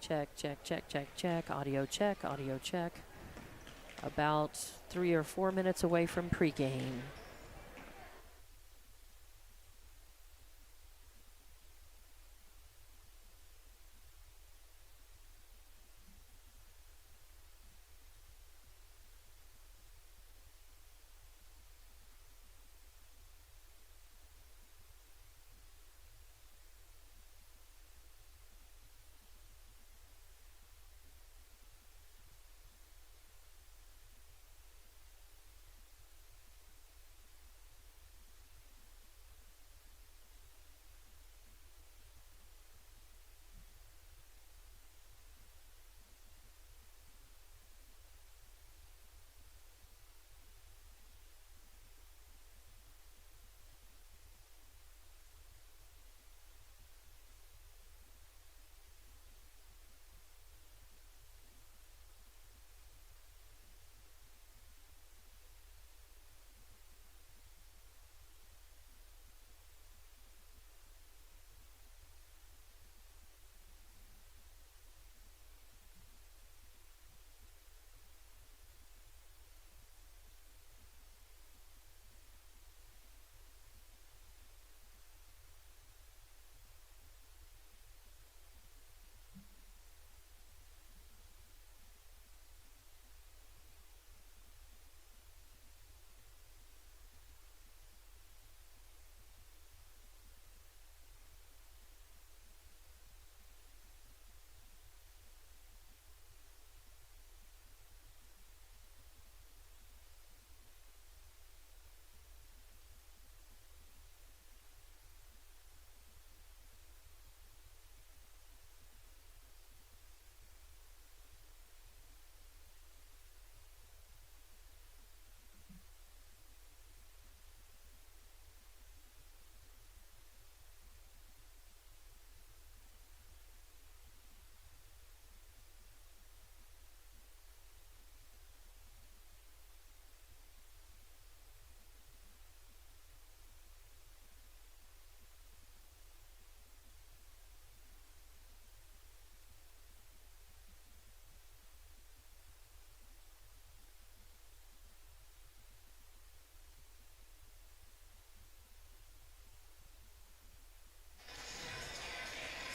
Check, check, check, check, check. Audio check, audio check. About 3 or 4 minutes away from pregame.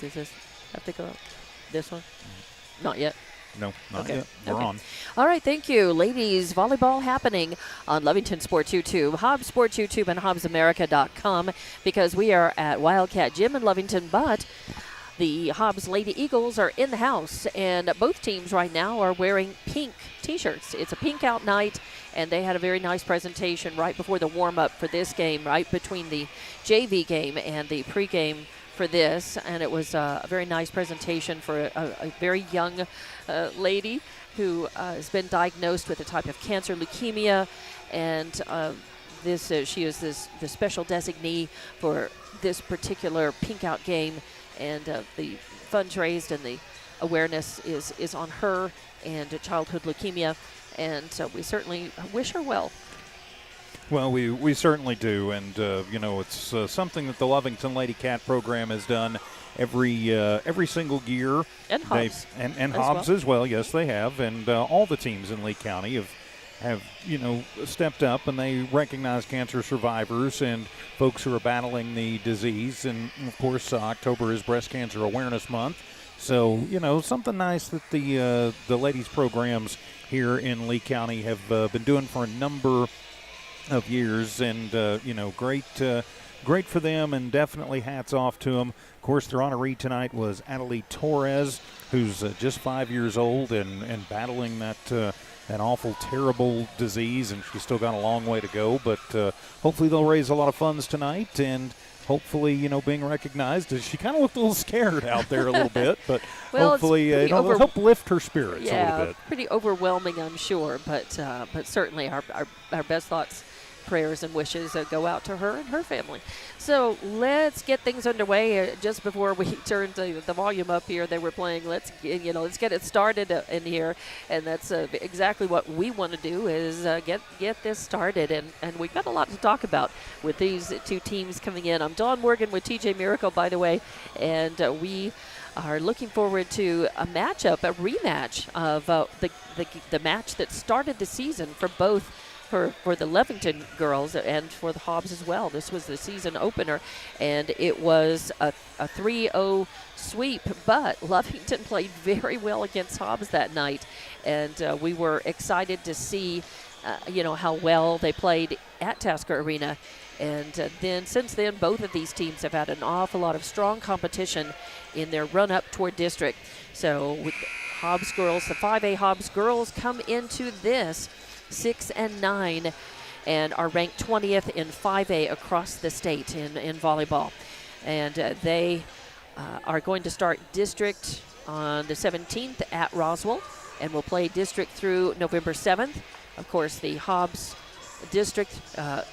Does this have to go up? This one? Not yet. No, not Okay. yet. We're on. All right, thank you. Ladies volleyball happening on Lovington Sports YouTube, Hobbs Sports YouTube, and HobbsAmerica.com, because we are at Wildcat Gym in Lovington, but the Hobbs Lady Eagles are in the house, and both teams right now are wearing pink T-shirts. It's a pink out night, and they had a very nice presentation right before the warm-up for this game, right between the JV game and the pregame for this, and it was a very nice presentation for a very young lady who has been diagnosed with a type of cancer, leukemia, and she is the special designee for this particular pink out game, and the funds raised and the awareness is on her and childhood leukemia, and so we certainly wish her well. Well, we certainly do, and it's something that the Lovington Lady Cat program has done every single year. And Hobbs. And Hobbs as well, yes, they have, and all the teams in Lee County have stepped up, and they recognize cancer survivors and folks who are battling the disease, and of course October is Breast Cancer Awareness Month, so something nice that the ladies programs here in Lee County have been doing for a number of years, and great for them, and definitely hats off to them. Of course, their honoree tonight was Adelie Torres, who's just 5 years old and battling that awful, terrible disease, and she's still got a long way to go, but hopefully they'll raise a lot of funds tonight, and hopefully, being recognized. She kind of looked a little scared out there a little bit, but well, hopefully it'll help lift her spirits a little bit. Pretty overwhelming, I'm sure, but certainly our best thoughts, prayers, and wishes go out to her and her family. So let's get things underway. Just before we turn the volume up here, they were playing. Let's get it started in here, and that's exactly what we want to do is get this started. And we've got a lot to talk about with these two teams coming in. I'm Dawn Morgan with TJ Miracle, by the way, and we are looking forward to a rematch of the match that started the season for both for the Lovington girls and for the Hobbs as well. This was the season opener, and it was a 3-0 sweep, but Lovington played very well against Hobbs that night, and we were excited to see how well they played at Tasker Arena. And then since then, both of these teams have had an awful lot of strong competition in their run-up toward district. So with Hobbs girls, the 5A Hobbs girls come into this 6-9 and are ranked 20th in 5A across the state in volleyball. And they are going to start district on the 17th at Roswell and will play district through November 7th. Of course, the Hobbs district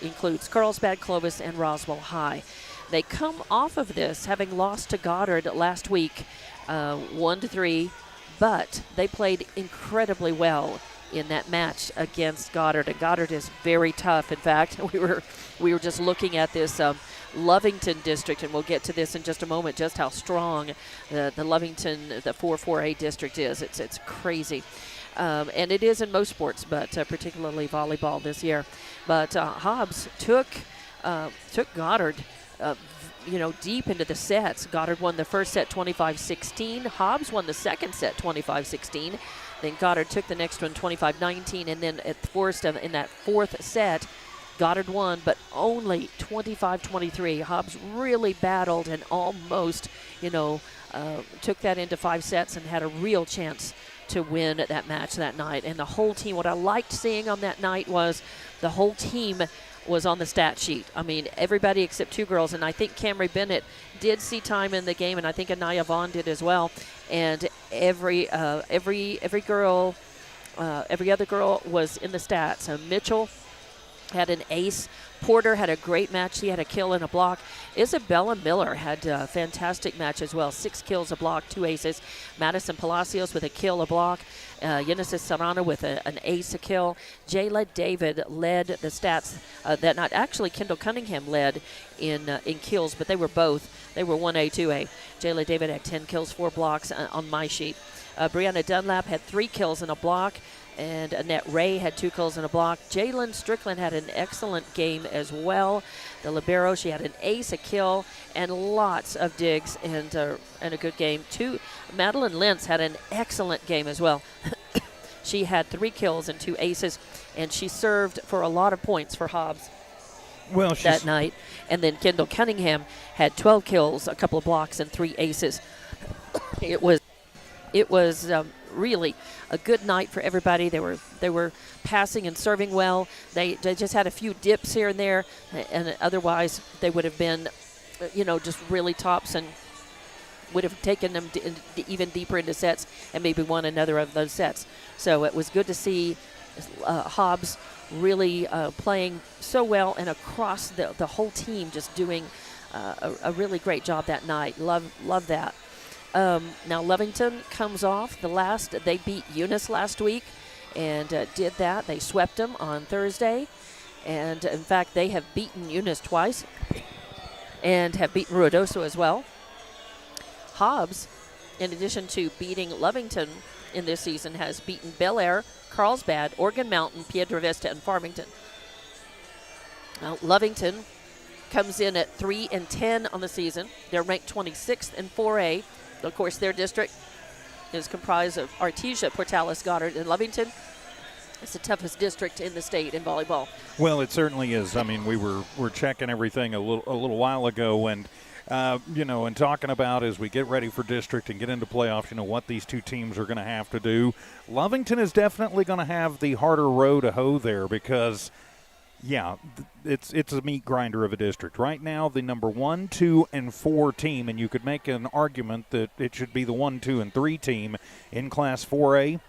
includes Carlsbad, Clovis, and Roswell High. They come off of this having lost to Goddard last week 1-3, but they played incredibly well in that match against Goddard, and Goddard is very tough. In fact, we were just looking at this Lovington district, and we'll get to this in just a moment, just how strong the Lovington, the 4-4A district is. It's crazy. And it is in most sports, but particularly volleyball this year. But Hobbs took Goddard, deep into the sets. Goddard won the first set 25-16. Hobbs won the second set 25-16. Then Goddard took the next one 25-19, and then in that fourth set, Goddard won, but only 25-23. Hobbs really battled and almost, took that into 5 sets and had a real chance to win that match that night. And the whole team, what I liked seeing on that night was the whole team was on the stat sheet. I mean, everybody except 2 girls, and I think Camry Bennett did see time in the game, and I think Anaya Vaughn did as well. And every other girl was in the stats. Mitchell had an ace. Porter had a great match. He had a kill and a block. Isabella Miller had a fantastic match as well. 6 kills, a block, 2 aces. Madison Palacios with a kill, a block. Genesis Serrano with an ace, a kill. Jayla David led the stats that night. Actually, Kendall Cunningham led in kills, but they were 1A, 2A. Jayla David had 10 kills, 4 blocks on my sheet. Brianna Dunlap had 3 kills and a block. And Annette Ray had 2 kills and a block. Jalen Strickland had an excellent game as well. The libero, she had an ace, a kill, and lots of digs and a good game. Madeline Lentz had an excellent game as well. She had 3 kills and 2 aces, and she served for a lot of points for Hobbs that night. And then Kendall Cunningham had 12 kills, a couple of blocks, and 3 aces. It was really a good night for everybody. They were passing and serving well. They just had a few dips here and there, and otherwise they would have been, just really tops and would have taken them even deeper into sets and maybe won another of those sets. So it was good to see Hobbs really playing so well and across the whole team just doing a really great job that night. Love that. Now Lovington comes off they beat Eunice last week and did that. They swept them on Thursday, and in fact they have beaten Eunice twice and have beaten Ruidoso as well. Hobbs, in addition to beating Lovington in this season, has beaten Bel Air, Carlsbad, Oregon Mountain, Piedra Vista, and Farmington. Now Lovington comes in at 3-10 on the season. They're ranked 26th in 4A. Of course, their district is comprised of Artesia, Portales, Goddard, and Lovington. It's the toughest district in the state in volleyball. Well, it certainly is. I mean, we're checking everything a little while ago, and and talking about as we get ready for district and get into playoffs, what these 2 teams are going to have to do. Lovington is definitely going to have the harder row to hoe there because. Yeah, it's a meat grinder of a district. Right now, the number 1, 2, and 4 team, and you could make an argument that it should be the 1, 2, and 3 team in Class 4A,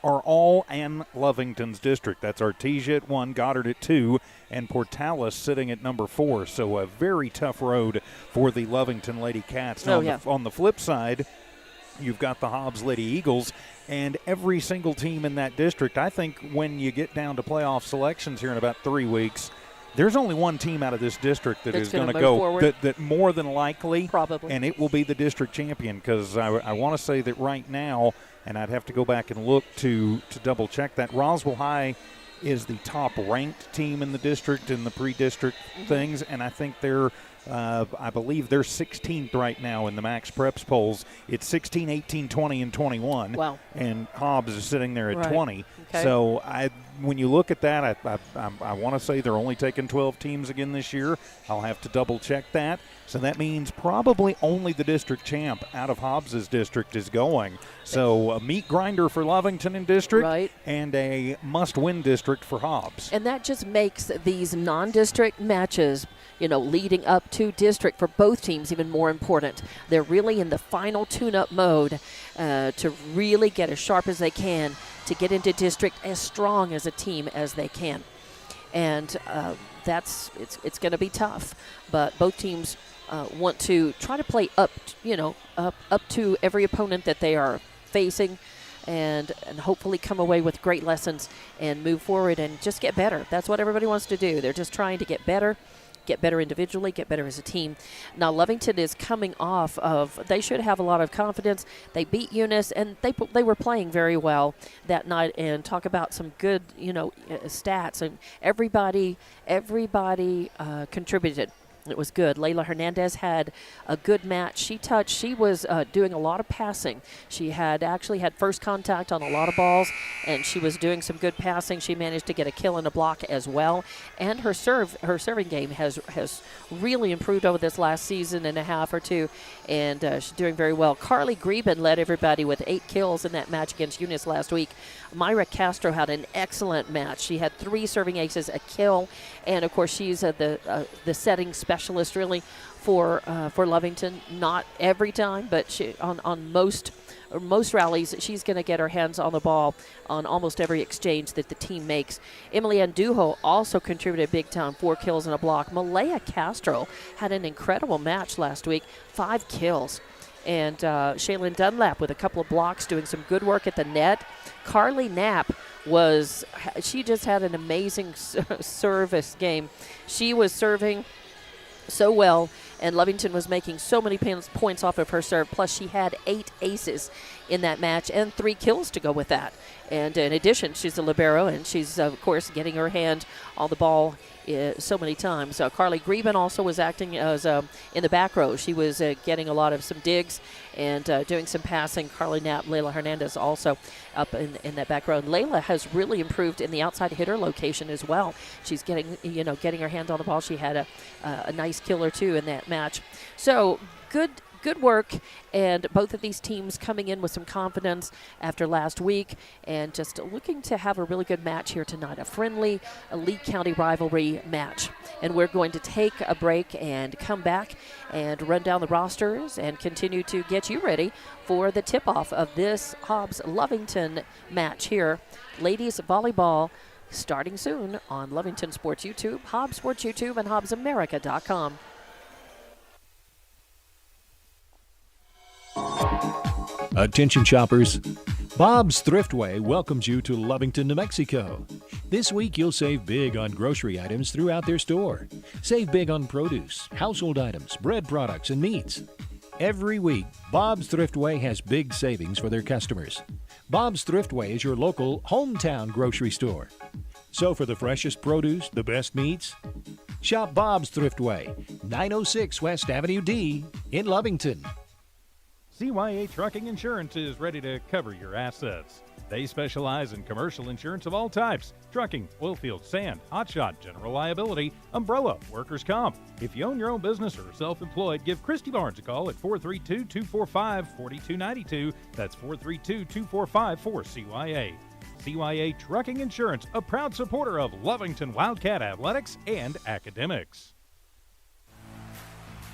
are all in Lovington's district. That's Artesia at 1, Goddard at 2, and Portales sitting at number 4. So a very tough road for the Lovington Lady Cats. Now, on the flip side, you've got the Hobbs Lady Eagles, and every single team in that district. I think when you get down to playoff selections here in about 3 weeks, there's only one team out of this district that That's is going to move go forward. that more than likely, Probably. and it will be the district champion, because I want to say that right now, and I'd have to go back and look to double check that, Roswell High is the top ranked team in the district in the pre-district things, and I think they're I believe they're 16th right now in the Max Preps polls. It's 16, 18, 20, and 21. Wow. And Hobbs is sitting there at Right. 20. Okay. So when you look at that, I want to say they're only taking 12 teams again this year. I'll have to double check that. So that means probably only the district champ out of Hobbs's district is going. So a meat grinder for Lovington in district, Right. and a must-win district for Hobbs. And that just makes these non-district matches, leading up to district for both teams even more important. They're really in the final tune-up mode to really get as sharp as they can to get into district as strong as a team as they can. And it's going to be tough, but both teams want to try to play up to every opponent that they are facing, and hopefully come away with great lessons and move forward and just get better. That's what everybody wants to do. They're just trying to get better individually, get better as a team. Now, Lovington is coming off of, they should have a lot of confidence. They beat Eunice, and they were playing very well that night, and talk about some good, stats. And everybody contributed. It was good. Layla Hernandez had a good match. She was doing a lot of passing. She actually had first contact on a lot of balls, and she was doing some good passing. She managed to get a kill and a block as well. And her serving game has really improved over this last season and a half or two, and she's doing very well. Carly Greben led everybody with 8 kills in that match against Eunice last week. Myra Castro had an excellent match. She had 3 serving aces, a kill, and of course she's the setting specialist really for Lovington. Not every time, but she on most rallies she's going to get her hands on the ball on almost every exchange that the team makes. Emily Andujo also contributed big time, 4 kills and a block. Malaya Castro had an incredible match last week, 5 kills. And Shaylin Dunlap with a couple of blocks, doing some good work at the net. Carly Knapp she just had an amazing service game. She was serving so well, and Lovington was making so many points off of her serve. Plus, she had 8 aces in that match and 3 kills to go with that. And in addition, she's a libero, and she's, of course, getting her hand on the ball so many times. Carly Greben also was acting as in the back row. She was getting a lot of some digs and doing some passing. Carly Knapp, Layla Hernandez also up in that back row. And Layla has really improved in the outside hitter location as well. She's getting her hand on the ball. She had a nice kill or 2 in that match. So good work, and both of these teams coming in with some confidence after last week, and just looking to have a really good match here tonight, a friendly Lee County rivalry match. And we're going to take a break and come back and run down the rosters and continue to get you ready for the tip-off of this Hobbs-Lovington match here. Ladies volleyball starting soon on Lovington Sports YouTube, Hobbs Sports YouTube, and HobbsAmerica.com. Attention shoppers, Bob's Thriftway welcomes you to Lovington, New Mexico. This week you'll save big on grocery items throughout their store. Save big on produce, household items, bread products, and meats. Every week, Bob's Thriftway has big savings for their customers. Bob's Thriftway is your local hometown grocery store. So for the freshest produce, the best meats, shop Bob's Thriftway, 906 West Avenue D in Lovington. CYA Trucking Insurance is ready to cover your assets. They specialize in commercial insurance of all types: trucking, oilfield, sand, hotshot, general liability, umbrella, workers' comp. If you own your own business or are self-employed, give Christy Barnes a call at 432-245-4292. That's 432-245-4CYA. CYA Trucking Insurance, a proud supporter of Lovington Wildcat Athletics and Academics.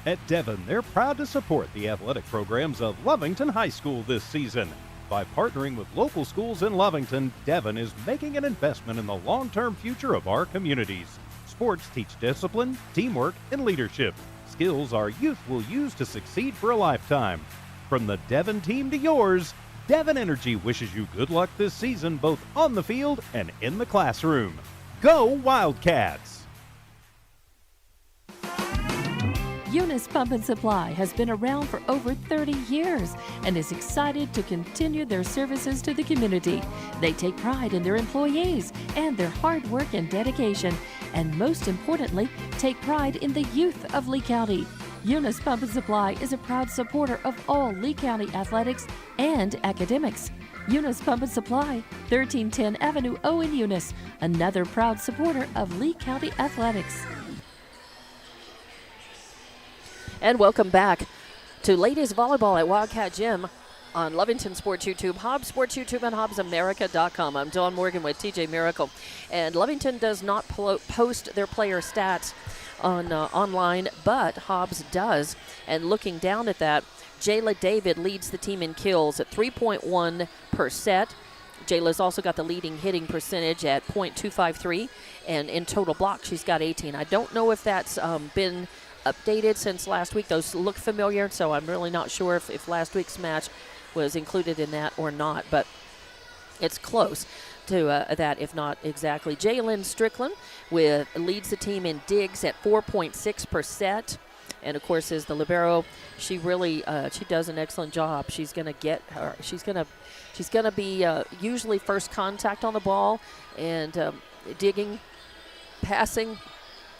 At Devon, they're proud to support the athletic programs of Lovington High School this season. By partnering with local schools in Lovington, Devon is making an investment in the long-term future of our communities. Sports teach discipline, teamwork, and leadership, skills our youth will use to succeed for a lifetime. From the Devon team to yours, Devon Energy wishes you good luck this season, both on the field and in the classroom. Go Wildcats! Eunice Pump and Supply has been around for over 30 years and is excited to continue their services to the community. They take pride in their employees and their hard work and dedication, and most importantly, take pride in the youth of Lee County. Eunice Pump and Supply is a proud supporter of all Lee County athletics and academics. Eunice Pump and Supply, 1310 Avenue O in Eunice, another proud supporter of Lee County athletics. And welcome back to ladies volleyball at Wildcat Gym on Lovington Sports YouTube, Hobbs Sports YouTube, and HobbsAmerica.com. I'm Dawn Morgan with TJ Miracle. And Lovington does not post their player stats on online, but Hobbs does. And looking down at that, Jayla David leads the team in kills at 3.1 per set. Jayla's also got the leading hitting percentage at .253, and in total blocks, she's got 18. I don't know if that's been updated since last week. Those look familiar, so I'm really not sure if last week's match was included in that or not, but it's close to that, if not exactly. Jalen Strickland leads the team in digs at 4.6 per set, and of course is the libero. She really she does an excellent job. She's going to get her. She's going to be usually first contact on the ball and digging, passing.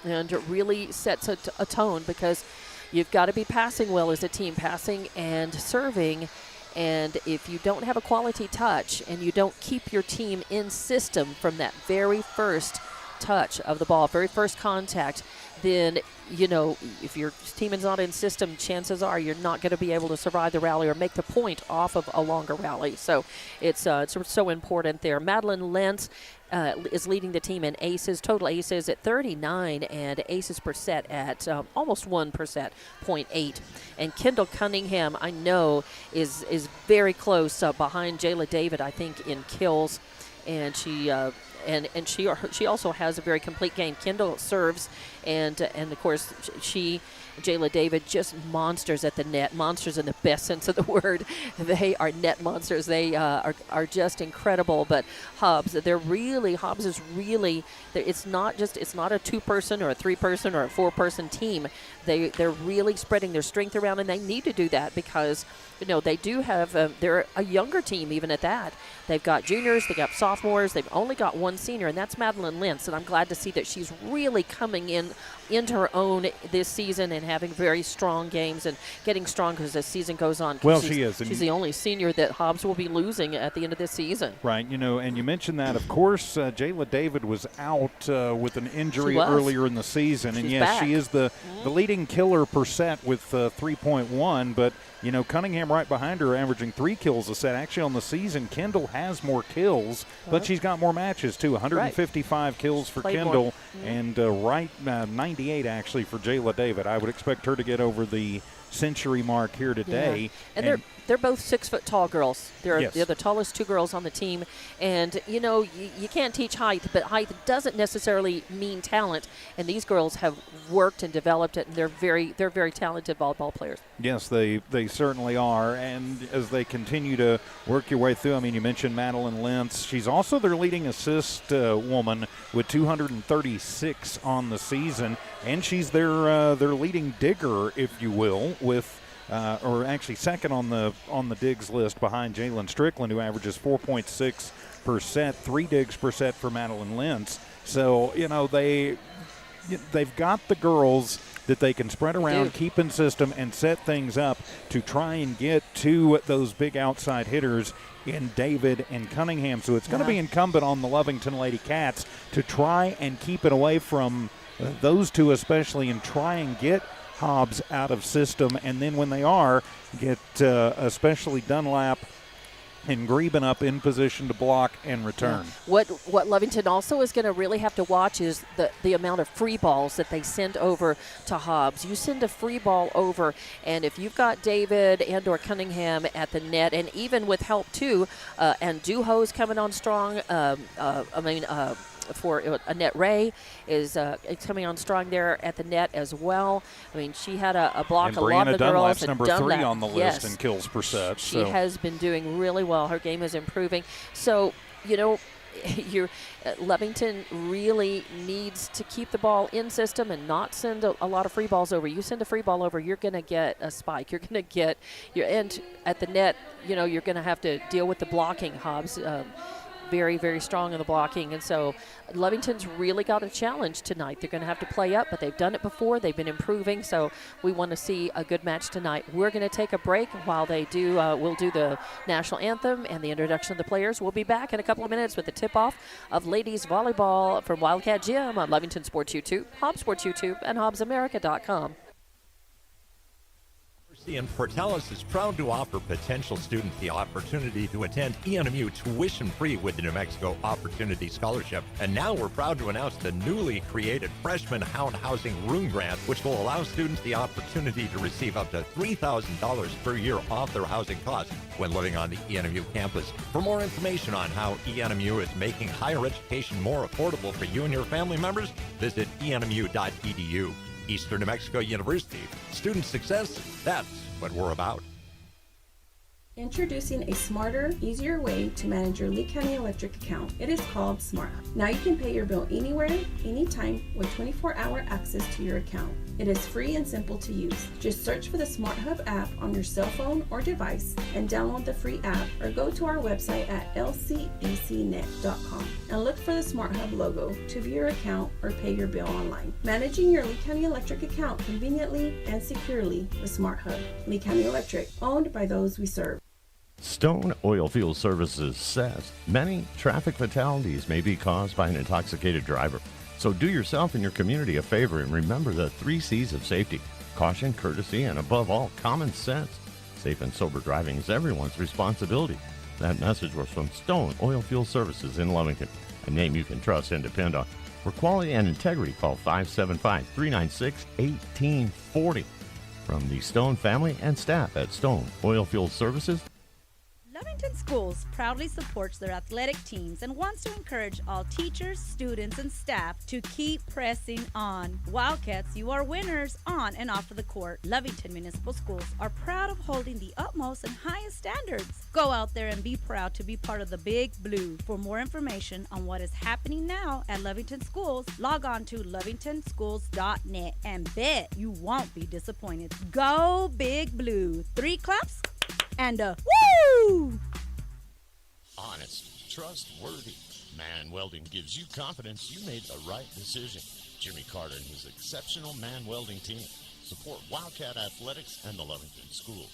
And it really sets a tone, because you've got to be passing well as a team, passing and serving. And if you don't have a quality touch and you don't keep your team in system from that very first touch of the ball, very first contact, then, you know, if your team is not in system, chances are you're not going to be able to survive the rally or make the point off of a longer rally. So it's so important there. Madeline Lentz is leading the team in aces, total aces at 39, and aces per set at almost 1 per set, 0.8. And Kendall Cunningham, I know, is very close behind Jayla David, I think, in kills. And she also has a very complete game. Kendall serves, and of course Jayla David, just monsters at the net, monsters in the best sense of the word. They are net monsters. They are just incredible. But Hobbs is really, it's not a 2-person or a 3-person or a 4-person team. They're really spreading their strength around, and they need to do that because, you know, they do have they're a younger team even at that. They've got juniors, they've got sophomores, they've only got one senior, and that's Madeline Lentz. And I'm glad to see that she's really coming into her own this season and having very strong games and getting stronger as the season goes on. Well, she is. She's the only senior that Hobbs will be losing at the end of this season. Right, you know, and you mentioned that, of course, Jayla David was out with an injury earlier in the season. And, yes, back. she is the leading killer per set with 3.1, but, you know, Cunningham right behind her averaging 3 kills a set. Actually, on the season, Kendall has more kills, but she's got more matches, too. 155 kills for Kendall and 98, actually, for Jayla David. I would expect her to get over the century mark here today. Yeah. And they're both 6-foot-tall girls. They're the tallest 2 girls on the team. And, you know, you can't teach height, but height doesn't necessarily mean talent. And these girls have worked and developed it, and they're very talented volleyball players. Yes, they certainly are. And as they continue to work your way through, I mean, you mentioned Madeline Lentz. She's also their leading assist woman with 236 on the season. And she's their leading digger, if you will, with or actually second on the digs list behind Jalen Strickland, who averages 4.6 per set, 3 digs per set for Madeline Lentz. So, you know, they've got the girls that they can spread around, keep in system, and set things up to try and get to those big outside hitters in David and Cunningham. So it's going to be incumbent on the Lovington Lady Cats to try and keep it away from those two especially, and try and get Hobbs out of system, and then when they are, get especially Dunlap and Greben up in position to block and return. Yeah. What Lovington also is going to really have to watch is the amount of free balls that they send over to Hobbs. You send a free ball over, and if you've got David and or Cunningham at the net, and even with help too, and Duho's coming on strong, for Annette Ray is coming on strong there at the net as well. I mean, she had a block. And a lot of the Dunlap's girls. number 3 on the list in kills per set. She has been doing really well. Her game is improving. So, you know, Lovington really needs to keep the ball in system and not send a lot of free balls over. You send a free ball over, you're going to get a spike. You're going to get your end at the net. You're going to have to deal with the blocking. Hobbs very, very strong in the blocking, and so Lovington's really got a challenge tonight. They're going to have to play up, but they've done it before. They've been improving, so we want to see a good match tonight. We're going to take a break while they do. We'll do the national anthem and the introduction of the players. We'll be back in a couple of minutes with the tip-off of ladies volleyball from Wildcat Gym on Lovington Sports YouTube, Hobbs Sports YouTube, and HobbsAmerica.com. And Portales is proud to offer potential students the opportunity to attend ENMU tuition-free with the New Mexico Opportunity Scholarship. And now we're proud to announce the newly created Freshman Hound Housing Room Grant, which will allow students the opportunity to receive up to $3,000 per year off their housing costs when living on the ENMU campus. For more information on how ENMU is making higher education more affordable for you and your family members, visit enmu.edu. Eastern New Mexico University. Student success, that's what we're about. Introducing a smarter, easier way to manage your Lee County Electric account. It is called Smart Hub. Now you can pay your bill anywhere, anytime, with 24-hour access to your account. It is free and simple to use. Just search for the Smart Hub app on your cell phone or device and download the free app, or go to our website at lcecnet.com and look for the Smart Hub logo to view your account or pay your bill online. Managing your Lee County Electric account conveniently and securely with Smart Hub. Lee County Electric, owned by those we serve. Stone Oilfield Services says many traffic fatalities may be caused by an intoxicated driver. So do yourself and your community a favor and remember the 3 C's of safety: caution, courtesy, and above all, common sense. Safe and sober driving is everyone's responsibility. That message was from Stone Oilfield Services in Lovington, a name you can trust and depend on. For quality and integrity, call 575-396-1840. From the Stone family and staff at Stone Oilfield Services. Lovington Schools proudly supports their athletic teams and wants to encourage all teachers, students, and staff to keep pressing on. Wildcats, you are winners on and off of the court. Lovington Municipal Schools are proud of holding the utmost and highest standards. Go out there and be proud to be part of the Big Blue. For more information on what is happening now at Lovington Schools, log on to lovingtonschools.net and bet you won't be disappointed. Go Big Blue. 3 claps and a woo! Honest, trustworthy. Man Welding gives you confidence you made the right decision. Jimmy Carter and his exceptional Man Welding team support Wildcat Athletics and the Lovington School.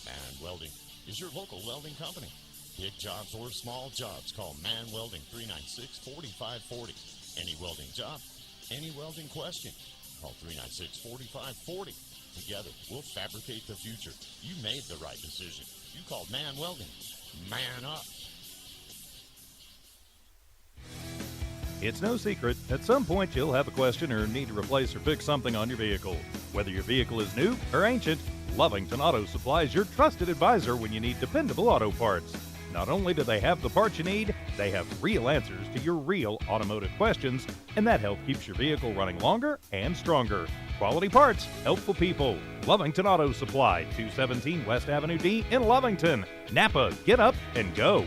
Man Welding is your local welding company. Big jobs or small jobs, call Man Welding 396-4540. Any welding job, any welding question, call 396-4540. Together, we'll fabricate the future. You made the right decision. You called Man Welding. Man up. It's no secret, at some point you'll have a question or need to replace or fix something on your vehicle. Whether your vehicle is new or ancient, Lovington Auto Supply is your trusted advisor when you need dependable auto parts. Not only do they have the parts you need, they have real answers to your real automotive questions, and that help keeps your vehicle running longer and stronger. Quality parts, helpful people. Lovington Auto Supply, 217 West Avenue D in Lovington. Napa, get up and go.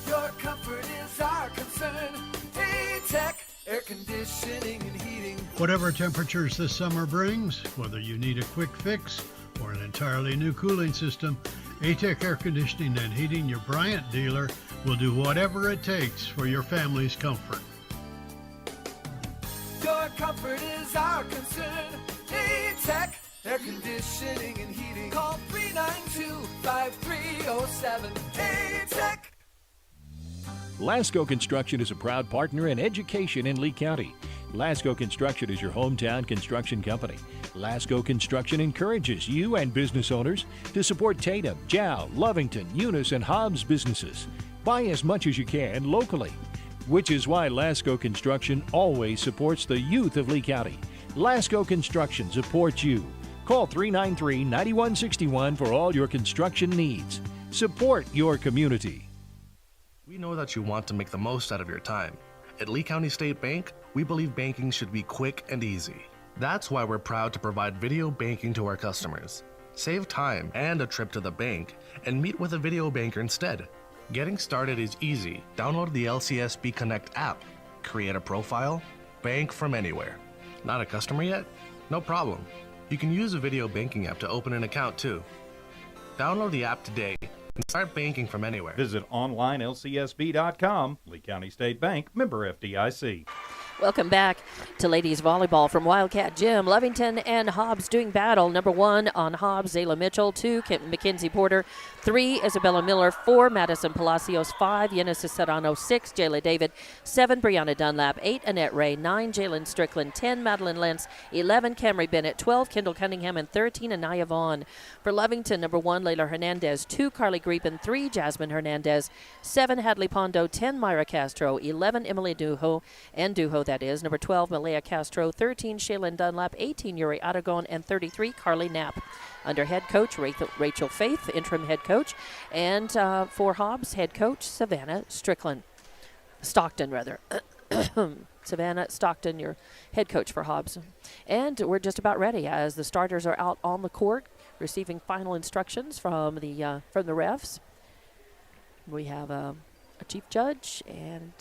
Your comfort is our concern. Tech air conditioning and heating. Whatever temperatures this summer brings, whether you need a quick fix or an entirely new cooling system, A-Tech Air Conditioning and Heating, your Bryant dealer, will do whatever it takes for your family's comfort. Your comfort is our concern. A-Tech air conditioning and heating. Call 392-5307. A-Tech. Lasco Construction is a proud partner in education in Lee County. Lasco Construction is your hometown construction company. Lasco Construction encourages you and business owners to support Tatum, Jow, Lovington, Eunice, and Hobbs businesses. Buy as much as you can locally, which is why Lasco Construction always supports the youth of Lee County. Lasco Construction supports you. Call 393-9161 for all your construction needs. Support your community. We know that you want to make the most out of your time, At Lee County State Bank, we believe banking should be quick and easy. That's why we're proud to provide video banking to our customers. Save time and a trip to the bank and meet with a video banker instead. Getting started is easy. Download the LCSB Connect app, create a profile, bank from anywhere. Not a customer yet? No problem. You can use a video banking app to open an account too. Download the app today and start banking from anywhere. Visit onlinelcsb.com. Lee County State Bank, member FDIC. Welcome back to ladies volleyball from Wildcat Gym. Lovington and Hobbs doing battle. Number 1 on Hobbs, Zayla Mitchell. 2, Mackenzie Porter. 3, Isabella Miller. 4, Madison Palacios. 5, Yenesis Serrano. 6, Jayla David. 7, Brianna Dunlap. 8, Annette Ray. 9, Jalen Strickland. 10, Madeline Lentz. 11, Camry Bennett. 12, Kendall Cunningham. And 13, Anaya Vaughn. For Lovington, number 1, Layla Hernandez. 2, Carly Grieben. 3, Jasmine Hernandez. 7, Hadley Pondo. 10, Myra Castro. 11, Emily Duho. That is. Number 12, Malaya Castro. 13, Shaylin Dunlap. 18, Yuri Aragon. And 33, Carly Knapp. Under head coach Rachel Faith, interim head coach. And for Hobbs, head coach Savannah Stockton, rather. Savannah Stockton, your head coach for Hobbs. And we're just about ready as the starters are out on the court receiving final instructions from the refs. We have a chief judge and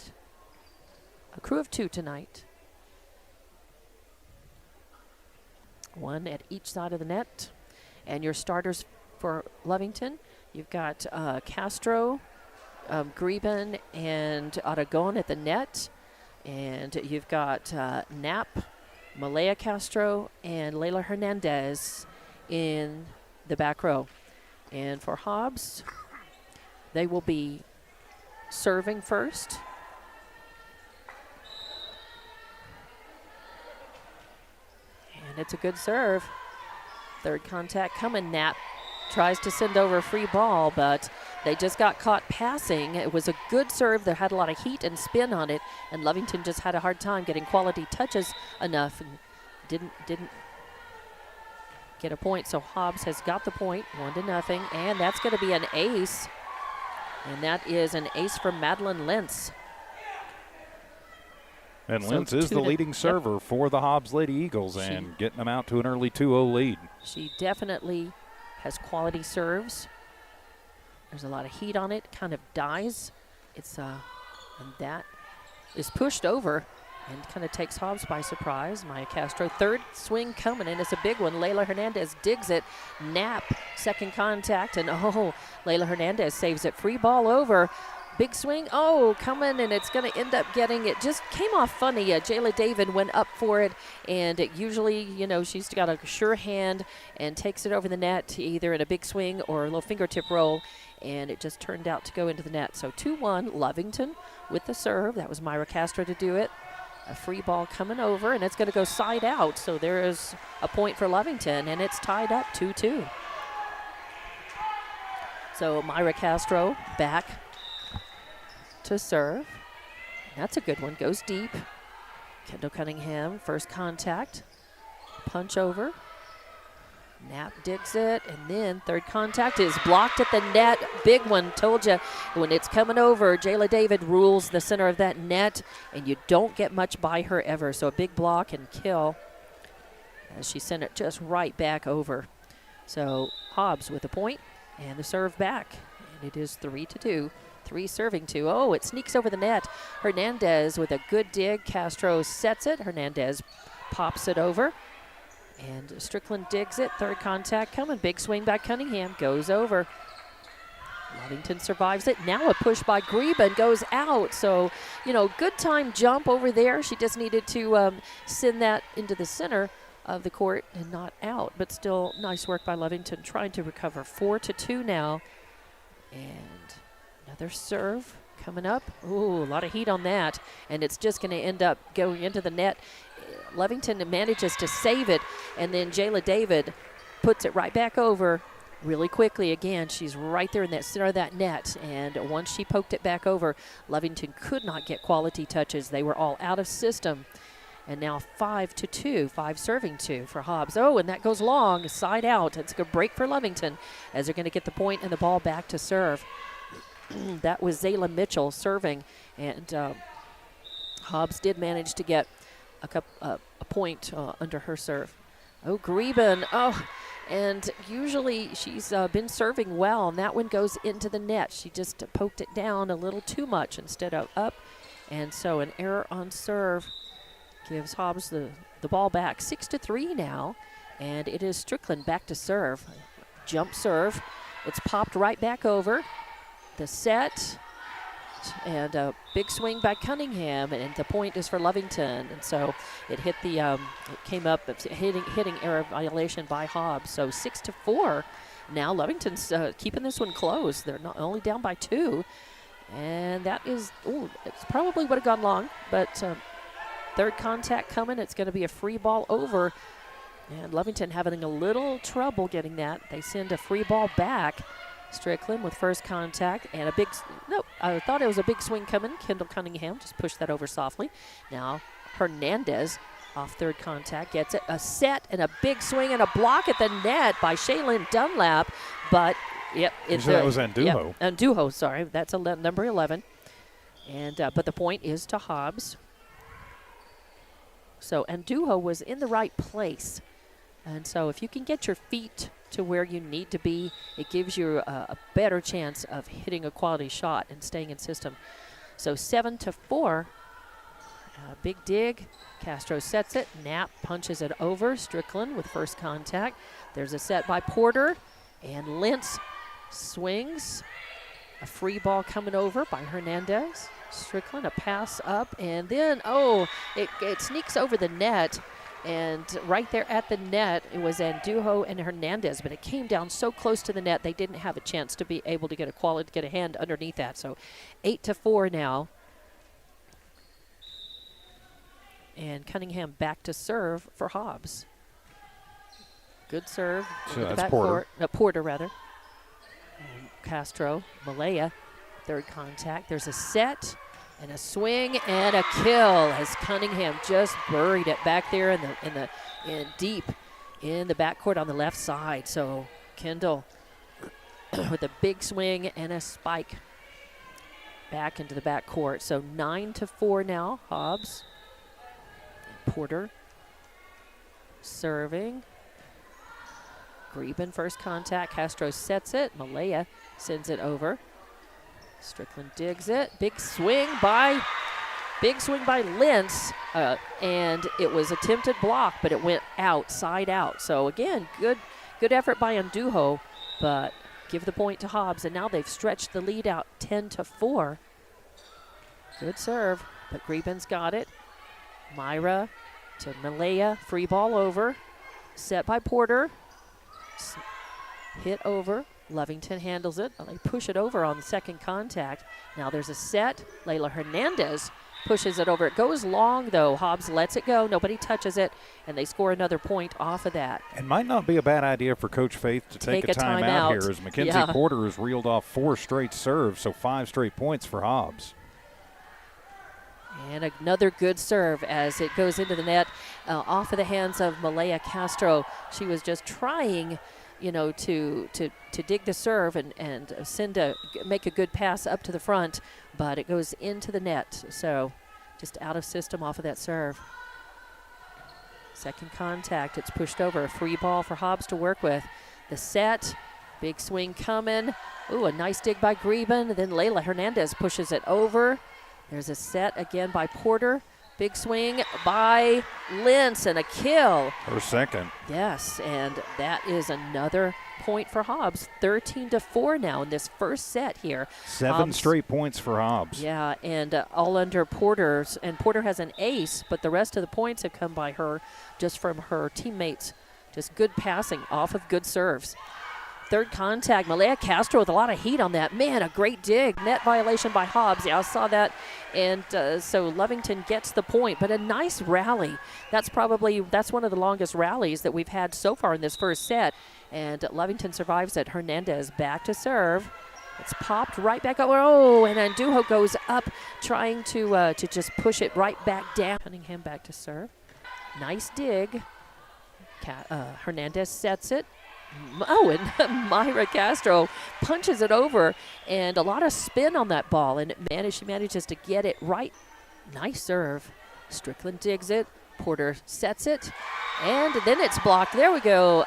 a crew of 2 tonight. 1 at each side of the net. And your starters for Lovington, you've got Castro, Grieben, and Aragon at the net. And you've got Knapp, Malaya Castro, and Layla Hernandez in the back row. And for Hobbs, they will be serving first. And it's a good serve. Third contact coming. Knapp tries to send over a free ball, but they just got caught passing. It was a good serve. There had a lot of heat and spin on it, and Lovington just had a hard time getting quality touches enough and didn't get a point. So Hobbs has got the point, 1-0, and that's going to be an ace. And that is an ace from Madeline Lentz. And Lentz is the leading server for the Hobbs Lady Eagles and getting them out to an early 2-0 lead. She definitely has quality serves. There's a lot of heat on it, kind of dies. It's and that is pushed over and kind of takes Hobbs by surprise. Maya Castro, third swing coming, and it's a big one. Layla Hernandez digs it. Knapp, second contact, and Layla Hernandez saves it. Free ball over. Big swing, coming, and it's going to end up getting it. Just came off funny. Jayla David went up for it, and it usually, she's got a sure hand and takes it over the net, either in a big swing or a little fingertip roll, and it just turned out to go into the net. So 2-1, Lovington with the serve. That was Myra Castro to do it. A free ball coming over, and it's going to go side out. So there is a point for Lovington, and it's tied up 2-2. So Myra Castro back to serve. That's a good one. Goes deep. Kendall Cunningham, first contact. Punch over. Knapp digs it, and then third contact is blocked at the net. Big one. Told you when it's coming over, Jayla David rules the center of that net, and you don't get much by her ever. So a big block and kill as she sent it just right back over. So Hobbs with a point and the serve back, and it is 3-2. 3 serving 2. It sneaks over the net. Hernandez with a good dig. Castro sets it. Hernandez pops it over. And Strickland digs it. Third contact coming. Big swing by Cunningham. Goes over. Lovington survives it. Now a push by Grieben goes out. So, good time jump over there. She just needed to send that into the center of the court and not out. But still, nice work by Lovington trying to recover. 4-2 now. And another serve coming up. Ooh, a lot of heat on that. And it's just going to end up going into the net. Lovington manages to save it. And then Jayla David puts it right back over really quickly. Again, she's right there in that center of that net. And once she poked it back over, Lovington could not get quality touches. They were all out of system. And now 5-2, 5 serving 2 for Hobbs. And that goes long, side out. It's a good break for Lovington as they're going to get the point and the ball back to serve. That was Zayla Mitchell serving, and Hobbs did manage to get a point under her serve. Oh, Greben. Oh, and usually she's been serving well, and that one goes into the net. She just poked it down a little too much instead of up. And so an error on serve gives Hobbs the ball back. 6-3 now, and it is Strickland back to serve. Jump serve. It's popped right back over. The set, and a big swing by Cunningham, and the point is for Lovington. And so it hit the, it came up, hitting error violation by Hobbs. So 6-4. Now Lovington's keeping this one close. They're not only down by 2. And that is, it's probably would have gone long, but third contact coming. It's going to be a free ball over. And Lovington having a little trouble getting that. They send a free ball back. Strickland with first contact and a big, I thought it was a big swing coming. Kendall Cunningham just pushed that over softly. Now Hernandez off third contact gets it. A set and a big swing and a block at the net by Shaylin Dunlap. But, yep. That was Andujo. Yep, Andujo, sorry. That's number 11. And but the point is to Hobbs. So Andujo was in the right place. And so if you can get your feet to where you need to be, it gives you a better chance of hitting a quality shot and staying in system. So 7-4, big dig. Castro sets it. Knapp punches it over. Strickland with first contact. There's a set by Porter, and Lentz swings. A free ball coming over by Hernandez. Strickland, a pass up, and then, it sneaks over the net. And right there at the net, it was Andujo and Hernandez, but it came down so close to the net, they didn't have a chance to be able to get a hand underneath that. So 8-4 now. And Cunningham back to serve for Hobbs. Good serve. So that's Porter. Porter, rather. And Castro, Malaya, third contact. There's a set. And a swing and a kill as Cunningham just buried it back there in deep in the backcourt on the left side. So Kendall with a big swing and a spike back into the backcourt. So 9-4 now. Hobbs. And Porter serving. Greben first contact. Castro sets it. Malaya sends it over. Strickland digs it. Big swing by Lentz, and it was attempted block, but it went side out. So again, good effort by Andujo, but give the point to Hobbs, and now they've stretched the lead out 10-4. Good serve, but Greben's got it. Myra to Malaya, free ball over, set by Porter, hit over. Lovington handles it. They push it over on the second contact. Now there's a set. Layla Hernandez pushes it over. It goes long, though. Hobbs lets it go. Nobody touches it, and they score another point off of that. It might not be a bad idea for Coach Faith to take a timeout here as Mackenzie Porter has reeled off 4 straight serves, so 5 straight points for Hobbs. And another good serve as it goes into the net off of the hands of Malaya Castro. She was just trying to dig the serve and make a good pass up to the front, but it goes into the net. So just out of system off of that serve. Second contact, it's pushed over. A free ball for Hobbs to work with. The set, big swing coming. Ooh, a nice dig by Greben. Then Layla Hernandez pushes it over. There's a set again by Porter. Big swing by Lentz and a kill. Her second. Yes, and that is another point for Hobbs. 13-4 now in this first set here. 7 straight points for Hobbs. Yeah, and all under Porter's. And Porter has an ace, but the rest of the points have come by her just from her teammates. Just good passing off of good serves. Third contact, Malaya Castro with a lot of heat on that. Man, a great dig. Net violation by Hobbs. Yeah, I saw that. And so Lovington gets the point, but a nice rally. That's one of the longest rallies that we've had so far in this first set. And Lovington survives it. Hernandez back to serve. It's popped right back up. Oh, and Andujo goes up trying to just push it right back down. Cunningham back to serve. Nice dig. Hernandez sets it. Oh, and Myra Castro punches it over, and a lot of spin on that ball, and she manages to get it right Nice serve. Strickland digs it. Porter sets it. And then it's blocked. There we go.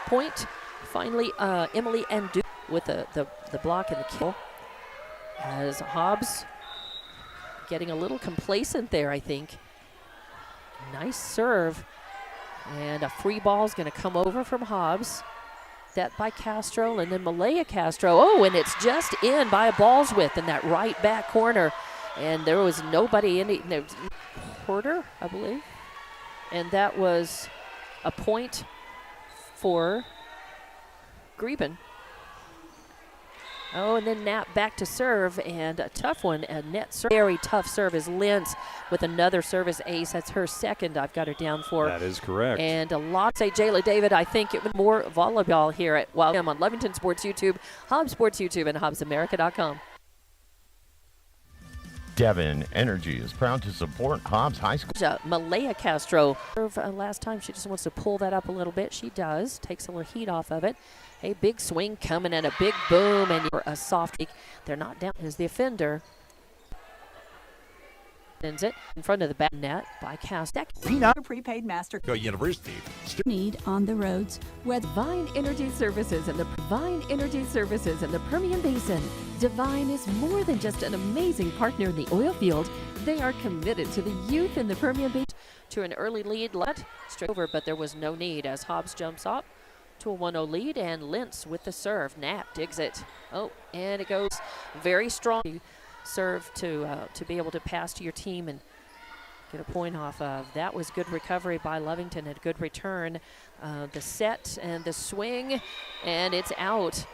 Point. Finally, Emily and Duke with the block and the kill. As Hobbs getting a little complacent there, I think. Nice serve. And a free ball is going to come over from Hobbs. That by Castro, and then Malaya Castro. Oh, and it's just in by a ball's width in that right back corner. And there was nobody in it. No, Porter, I believe. And that was a point for Greben. Oh, and then Knapp back to serve, and a tough one, a net serve. Very tough serve is Lentz with another service ace. That's her second I've got her down for. That is correct. And a lot. Say Jayla David, I think it was more volleyball here at Welcome on Lovington Sports YouTube, Hobbs Sports YouTube, and HobbsAmerica.com. Devon Energy is proud to support Hobbs High School. Malaya Castro. Last time, she just wants to pull that up a little bit. She does. Takes a little heat off of it. A big swing coming and a big boom, and a soft kick. They're not down as the offender. Ends it in front of the back net by Castro. Prepaid Master Go University. need on the roads with Divine Energy Services and the Permian Basin. Divine is more than just an amazing partner in the oil field. They are committed to the youth in the Permian Basin. To an early lead, let straight over, but there was no need as Hobbs jumps up to a 1-0 lead, and Lentz with the serve. Knapp digs it. Oh, and it goes very strong. Serve to be able to pass to your team and get a point off of. That was good recovery by Lovington, a good return. The set and the swing, and it's out.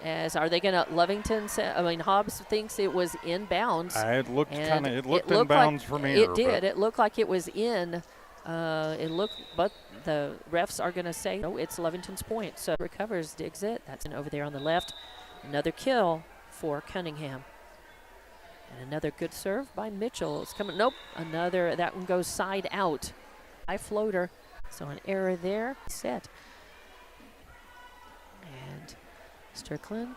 As are they going to Lovington? Hobbs thinks it was inbounds. It looked inbounds for me. It did. It looked like it was in. But the refs are going to say no. It's Lovington's point. So recovers, digs it. That's over there on the left. Another kill for Cunningham. And another good serve by Mitchell. It's coming. Nope. Another. That one goes side out. High floater. So an error there. Set. And Strickland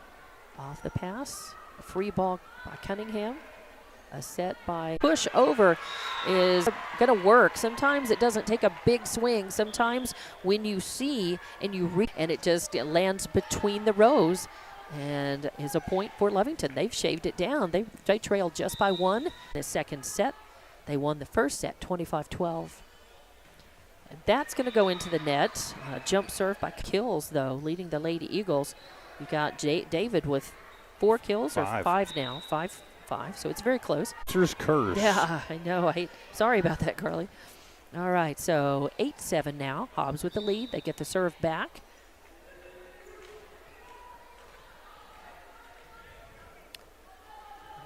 off the pass. A free ball by Cunningham. A set by push over is going to work. Sometimes it doesn't take a big swing. Sometimes when you see and you read and it lands between the rows. And is a point for Lovington. They've shaved it down. They trailed just by one. In the second set, they won the first set, 25-12. And that's going to go into the net. Jump serve by Kills, though, leading the Lady Eagles. You got David with 4 kills, or 5 now. 5. So it's very close. There's curse. Yeah, I know. Sorry about that, Carly. All right, so 8-7 now. Hobbs with the lead. They get the serve back.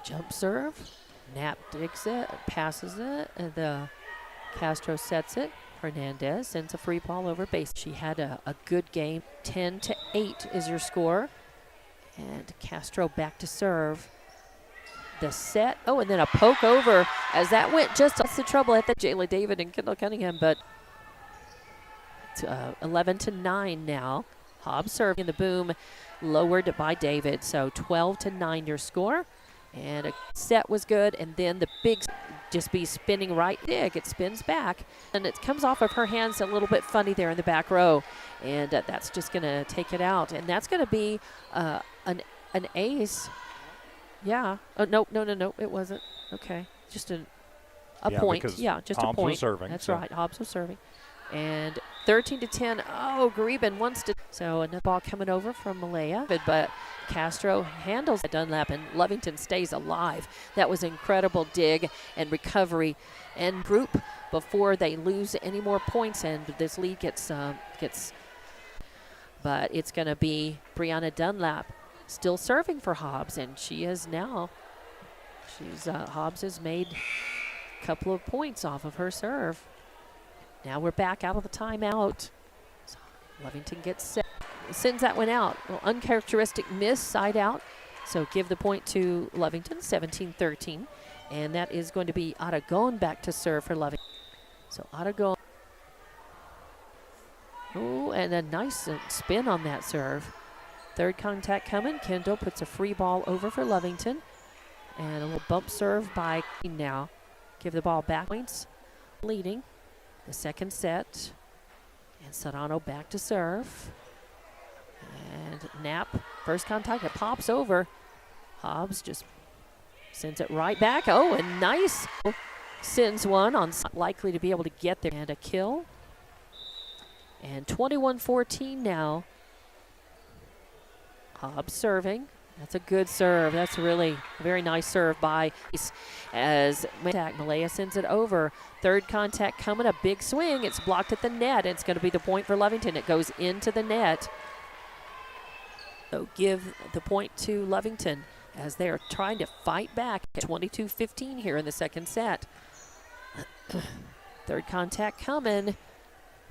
Jump serve. Knapp digs it, passes it, and the Castro sets it. Hernandez sends a free ball over base. She had a good game. 10-8 is your score. And Castro back to serve. The set. Oh, and then a poke over as that went just. That's the trouble at the Jayla David and Kendall Cunningham, but it's 11-9 now. Hobbs serving the boom, lowered by David. So 12-9 your score. And a set was good, and then the big just be spinning right dig. It spins back, and it comes off of her hands a little bit funny there in the back row. And that's just going to take it out. And that's going to be an ace. Yeah. Oh, no, it wasn't. Okay. Just a point. Yeah, just Hobbs a point. Was serving, that's right. Hobbs was serving. And 13-10. Oh, Greben wants to. So another ball coming over from Malaya. But Castro handles Dunlap, and Lovington stays alive. That was incredible dig and recovery and group before they lose any more points, and this lead gets. But it's going to be Brianna Dunlap still serving for Hobbs, and she is now. Hobbs has made a couple of points off of her serve. Now we're back out of the timeout. So Lovington gets set. Sends that one out. Well, uncharacteristic miss, side out. So give the point to Lovington, 17-13. And that is going to be Aragon back to serve for Lovington. So Aragon. Oh, and a nice spin on that serve. Third contact coming. Kendall puts a free ball over for Lovington. And a little bump serve by now. give the ball back. Points leading the second set. And Serrano back to serve. And Knapp, first contact, it pops over. Hobbs just sends it right back. Oh, and nice. Sends one on, likely to be able to get there. And a kill. And 21-14 now. Hobbs serving. That's a good serve. That's really a very nice serve by as Malaya sends it over. Third contact coming, a big swing. It's blocked at the net. It's going to be the point for Lovington. It goes into the net. So give the point to Lovington as they're trying to fight back at 22-15 here in the second set. Third contact coming.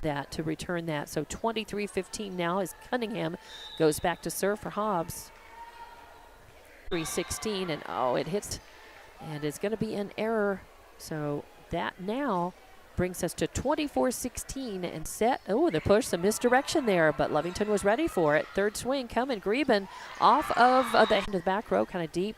That to return that. So 23-15 now as Cunningham goes back to serve for Hobbs. 3-16, and oh, it hits, and it's going to be an error. So that now brings us to 24-16 and set. Oh, the push, some misdirection there, but Lovington was ready for it. Third swing coming, Greben off of the end of the back row, kind of deep.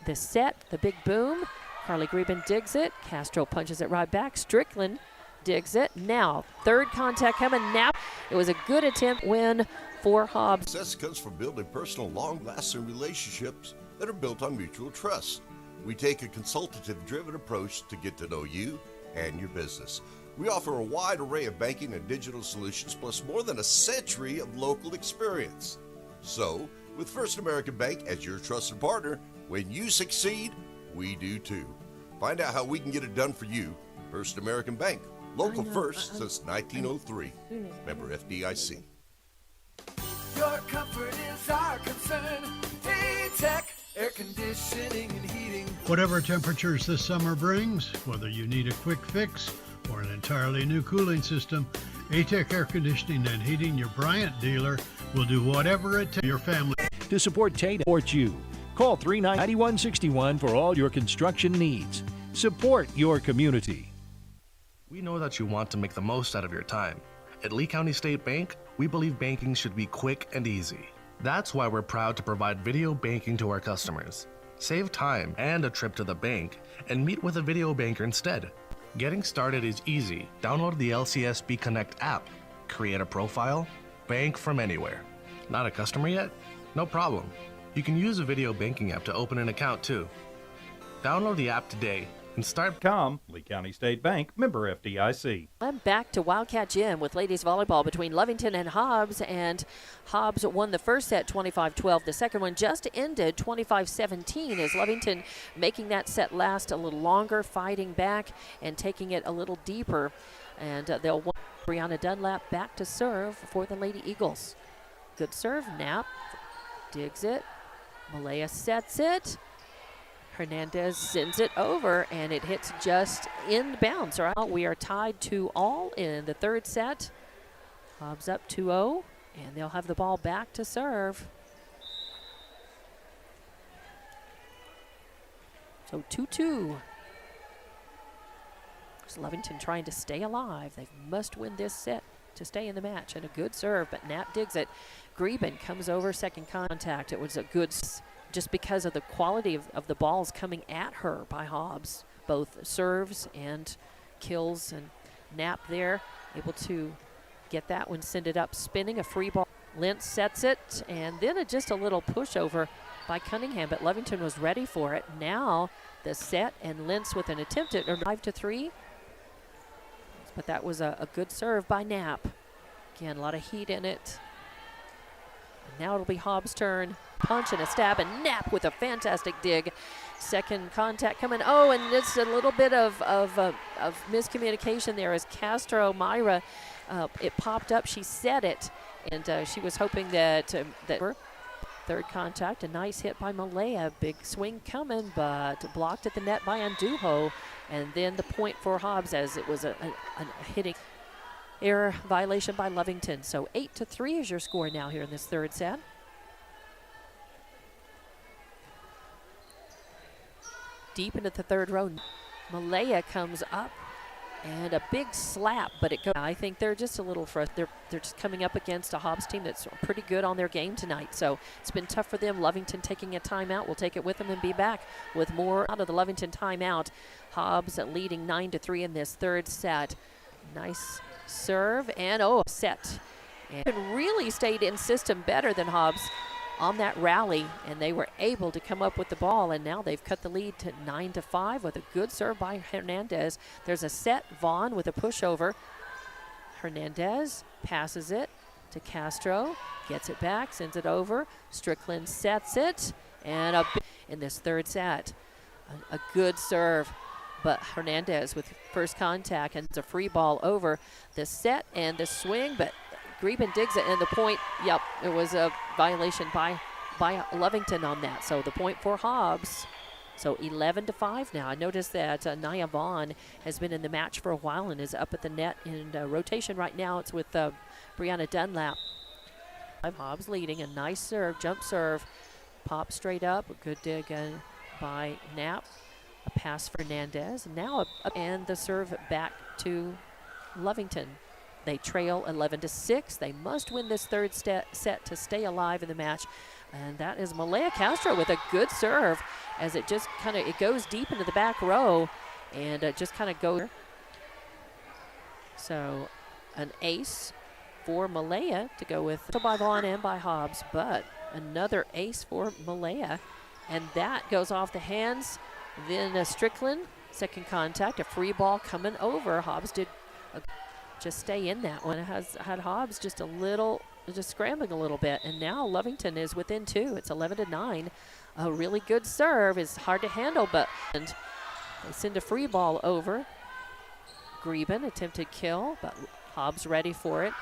The set, the big boom. Carly Greben digs it. Castro punches it right back. Strickland digs it. Now, third contact coming. Now, it was a good attempt win for Hobbs. Success comes from building personal, long-lasting relationships that are built on mutual trust. We take a consultative-driven approach to get to know you and your business. We offer a wide array of banking and digital solutions, plus more than a century of local experience. So, with First American Bank as your trusted partner, when you succeed, we do too. Find out how we can get it done for you. First American Bank, local first since 1903. Member FDIC. Your comfort is our concern. Tech, air conditioning and heating. Whatever temperatures this summer brings, whether you need a quick fix or an entirely new cooling system, A-Tech Air Conditioning and Heating, your Bryant dealer, will do whatever it takes your family. To support Tate, support you. Call 39161 for all your construction needs. Support your community. We know that you want to make the most out of your time. At Lee County State Bank, we believe banking should be quick and easy. That's why we're proud to provide video banking to our customers. Save time and a trip to the bank and meet with a video banker instead. Getting started is easy. Download the LCSB Connect app, create a profile, bank from anywhere. Not a customer yet? No problem. You can use a video banking app to open an account too. Download the app today and start. Lee County State Bank, member FDIC. I'm back to Wildcat Gym with ladies volleyball between Lovington and Hobbs won the first set 25-12. The second one just ended 25-17 as Lovington making that set last a little longer, fighting back and taking it a little deeper. And they'll want Brianna Dunlap back to serve for the Lady Eagles. Good serve, Knapp digs it. Malaya sets it. Hernandez sends it over, and it hits just inbounds. Right? We are tied 2-all in the third set. Hobbs up 2-0, and they'll have the ball back to serve. So 2-2. Lovington trying to stay alive. They must win this set to stay in the match, and a good serve, but Knapp digs it. Greben comes over, second contact. It was a good just because of the quality of the balls coming at her by Hobbs, both serves and kills, and Knapp there able to get that one, send it up spinning, a free ball. Lentz sets it, and then just a little pushover by Cunningham, but Lovington was ready for it. Now the set, and Lentz with an attempt at 5-3, but that was a good serve by Knapp. Again, a lot of heat in it. And now it'll be Hobbs' turn. Punch and a stab, and Knapp with a fantastic dig. Second contact coming. Oh, and it's a little bit of miscommunication there as Castro, Myra, it popped up. She said it, and she was hoping that third contact, a nice hit by Malaya. Big swing coming, but blocked at the net by Andujo. And then the point for Hobbs as it was a hitting error violation by Lovington. So 8-3 is your score now here in this third set. Deep into the third row. Malaya comes up And a big slap, but it goes. I think they're just a little frustrated. They're just coming up against a Hobbs team that's pretty good on their game tonight. So it's been tough for them. Lovington taking a timeout. We'll take it with them and be back with more out of the Lovington timeout. Hobbs leading 9-3 in this third set. Nice serve and set. And really stayed in system better than Hobbs on that rally, and they were able to come up with the ball, and now they've cut the lead to 9-5 with a good serve by Hernandez. There's a set. Vaughn with a pushover. Hernandez passes it to Castro, gets it back, sends it over. Strickland sets it, and in this third set, a good serve. But Hernandez with first contact, and it's a free ball over the set and the swing, but Greben digs it, and the point, yep, it was a violation by Lovington on that. So the point for Hobbs. So 11-5 now. I noticed that Nia Vaughn has been in the match for a while and is up at the net in rotation right now. It's with Brianna Dunlap. Hobbs leading, a nice serve, jump serve, pop straight up, a good dig by Knapp. A pass for Hernandez. Now and the serve back to Lovington. They trail 11-6. They must win this third set to stay alive in the match. And that is Malaya Castro with a good serve as it just it goes deep into the back row and it just kind of goes. So an ace for Malaya to go with by Vaughn and by Hobbs, but another ace for Malaya. And that goes off the hands. Then Strickland, second contact, a free ball coming over. Hobbs did just stay in that one. It had Hobbs just scrambling a little bit, and now Lovington is within 2. It's 11-9. A really good serve is hard to handle, but and they send a free ball over. Greben attempted kill, but Hobbs ready for it,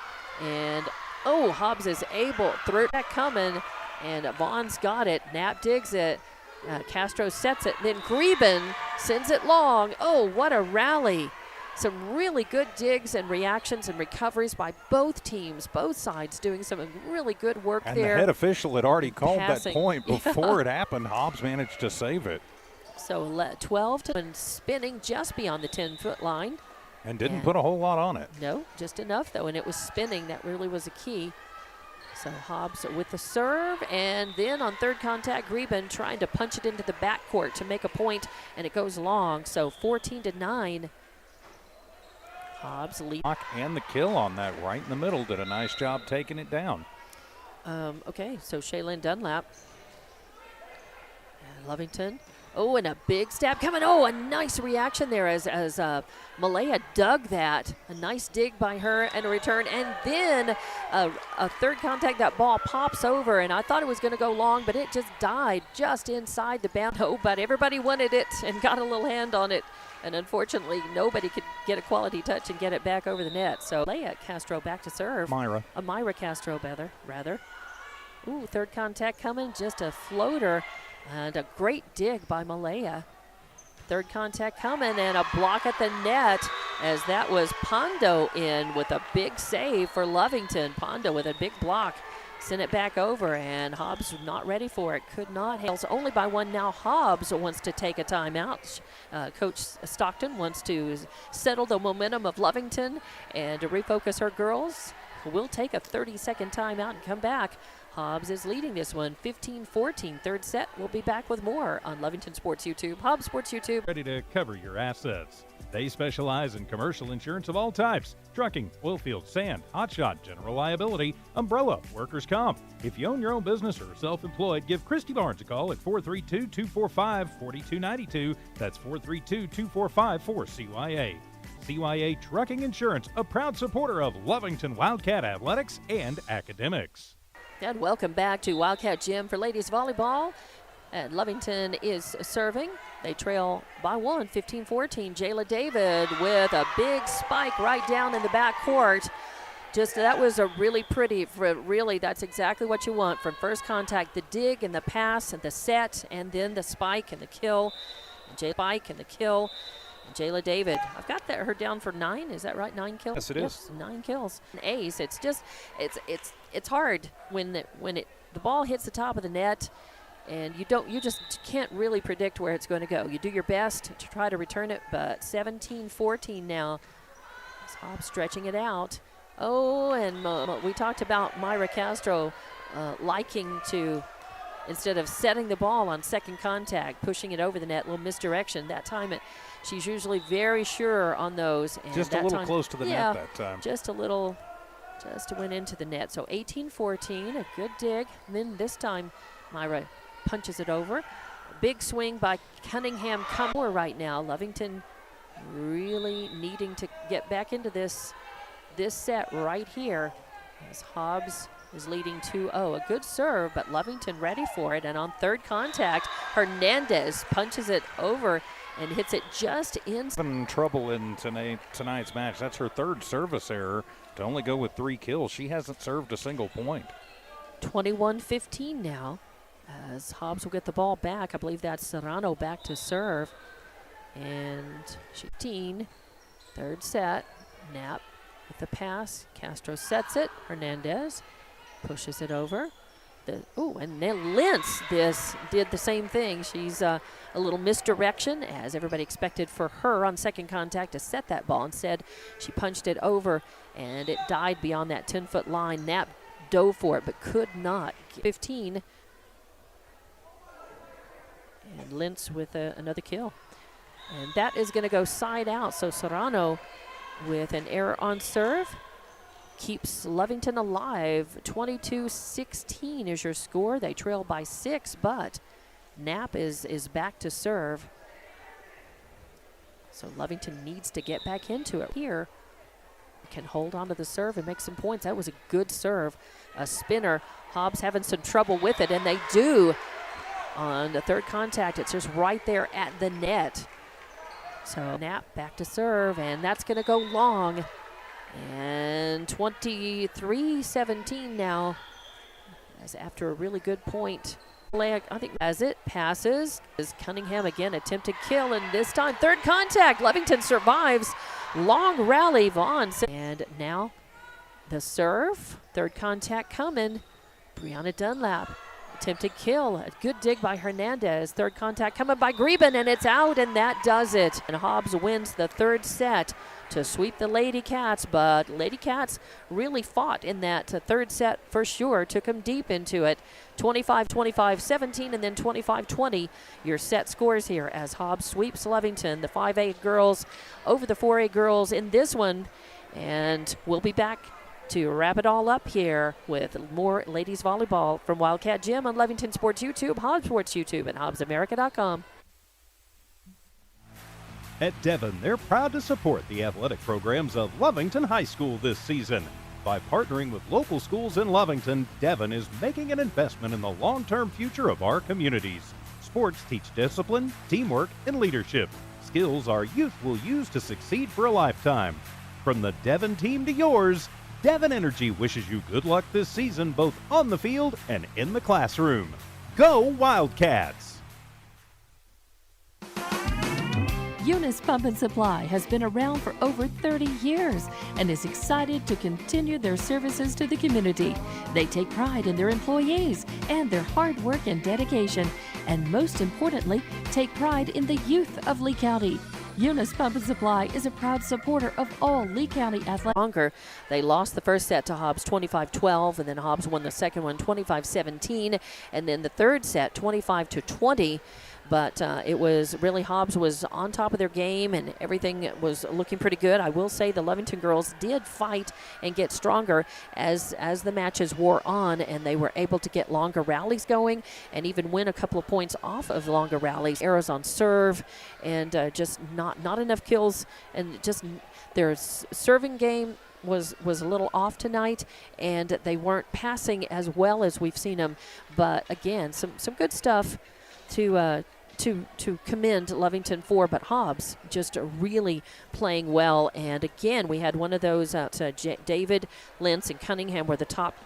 and Hobbs is able through that coming, and Vaughn's got it. Knapp digs it. Castro sets it. Then Greben sends it long. Oh, what a rally. Some really good digs and reactions and recoveries by both teams, both sides doing some really good work and there. And the head official had already called passing. That point before it happened. Hobbs managed to save it. So 12 to and spinning just beyond the 10-foot line. And didn't put a whole lot on it. No, just enough though, and it was spinning. That really was a key. So Hobbs with the serve, and then on third contact, Greben trying to punch it into the backcourt to make a point, and it goes long. So 14-9. Hobbs lead. And the kill on that right in the middle. Did a nice job taking it down. Okay, so Shaylin Dunlap. And Lovington. Oh, and a big stab coming. Oh, a nice reaction there as Malaya dug that. A nice dig by her and a return. And then a third contact, that ball pops over. And I thought it was going to go long, but it just died just inside the bound. Oh, but everybody wanted it and got a little hand on it. And unfortunately, nobody could get a quality touch and get it back over the net. So Malaya Castro back to serve. Myra Castro, rather. Ooh, third contact coming. Just a floater. And a great dig by Malaya. Third contact coming and a block at the net as that was Pondo in with a big save for Lovington. Pondo with a big block. Sent it back over, and Hobbs not ready for it. Could not. Hails only by one now. Hobbs wants to take a timeout. Coach Stockton wants to settle the momentum of Lovington and to refocus her girls. We'll take a 30-second timeout and come back. Hobbs is leading this one, 15-14. Third set. We'll be back with more on Lovington Sports YouTube. Hobbs Sports YouTube. Ready to cover your assets. They specialize in commercial insurance of all types: trucking, oilfield, sand, hotshot, general liability, umbrella, workers' comp. If you own your own business or are self-employed, give Christy Barnes a call at 432-245-4292. That's 432-245-4CYA. CYA Trucking Insurance, a proud supporter of Lovington Wildcat Athletics and Academics. And welcome back to Wildcat Gym for ladies volleyball. And Lovington is serving. They trail by one, 15-14. Jayla David with a big spike right down in the backcourt. That was a really pretty, really, that's exactly what you want from first contact. The dig and the pass and the set, and then the spike and the kill. Spike and the kill. Jayla David, I've got her down for 9. Is that right? 9 kills? Yes, it is. 9 kills. An ace. It's just, it's hard when the ball hits the top of the net and you just can't really predict where it's going to go. You do your best to try to return it, but 17-14 now. Hobbs stretching it out. Oh, and we talked about Myra Castro liking to, instead of setting the ball on second contact, pushing it over the net, little misdirection. That time she's usually very sure on those. And just a little close to the net that time. Just a little, just went into the net. So 18-14, a good dig. And then this time Myra punches it over. Big swing by Cunningham. Come right now. Lovington really needing to get back into this set right here as Hobbs is leading 2-0. A good serve, but Lovington ready for it. And on third contact, Hernandez punches it over and hits it just in. Having trouble in tonight's match. That's her third service error to only go with 3 kills. She hasn't served a single point. 21-15 now as Hobbs will get the ball back. I believe that's Serrano back to serve. And 15, third set. Knapp with the pass. Castro sets it. Hernandez pushes it over. And then Lentz did the same thing. She's a little misdirection, as everybody expected for her on second contact to set that ball. Instead, she punched it over, and it died beyond that 10-foot line. Knapp dove for it, but could not. 15. And Lentz with another kill. And that is going to go side out. So Serrano with an error on serve keeps Lovington alive. 22-16 is your score. They trail by 6, but Knapp is back to serve. So Lovington needs to get back into it. Here, can hold on to the serve and make some points. That was a good serve. A spinner. Hobbs having some trouble with it, and they do. On the third contact, it's just right there at the net. So Knapp back to serve, and that's going to go long. And 23-17 now, as after a really good point. I think as it passes, is Cunningham again attempted kill, and this time third contact. Lovington survives. Long rally, Vaughn. And now the serve, third contact coming. Brianna Dunlap. Attempted kill, a good dig by Hernandez. Third contact coming by Greben, and it's out, and that does it. And Hobbs wins the third set to sweep the Lady Cats, but Lady Cats really fought in that third set for sure. Took them deep into it. 25-25, 17, and then 25-20. Your set scores here as Hobbs sweeps Lovington, the 5A girls over the 4A girls in this one. And we'll be back to wrap it all up here with more ladies volleyball from Wildcat Gym on Lovington Sports YouTube, Hobbs Sports YouTube, and HobbsAmerica.com. At Devon, they're proud to support the athletic programs of Lovington High School this season. By partnering with local schools in Lovington, Devon is making an investment in the long-term future of our communities. Sports teach discipline, teamwork, and leadership, skills our youth will use to succeed for a lifetime. From the Devon team to yours, Devon Energy wishes you good luck this season, both on the field and in the classroom. Go Wildcats! Eunice Pump and Supply has been around for over 30 years and is excited to continue their services to the community. They take pride in their employees and their hard work and dedication, and most importantly, take pride in the youth of Lee County. Eunice Pump and Supply is a proud supporter of all Lee County athletics. They lost the first set to Hobbs 25-12, and then Hobbs won the second one 25-17, and then the third set 25-20. But it was really Hobbs was on top of their game, and everything was looking pretty good. I will say the Lovington girls did fight and get stronger as the matches wore on, and they were able to get longer rallies going and even win a couple of points off of longer rallies. Errors on serve, and just not enough kills, and just their serving game was a little off tonight, and they weren't passing as well as we've seen them. But again, some good stuff to commend Lovington for, but Hobbs just really playing well. And again, we had one of those David, Lentz, and Cunningham were the top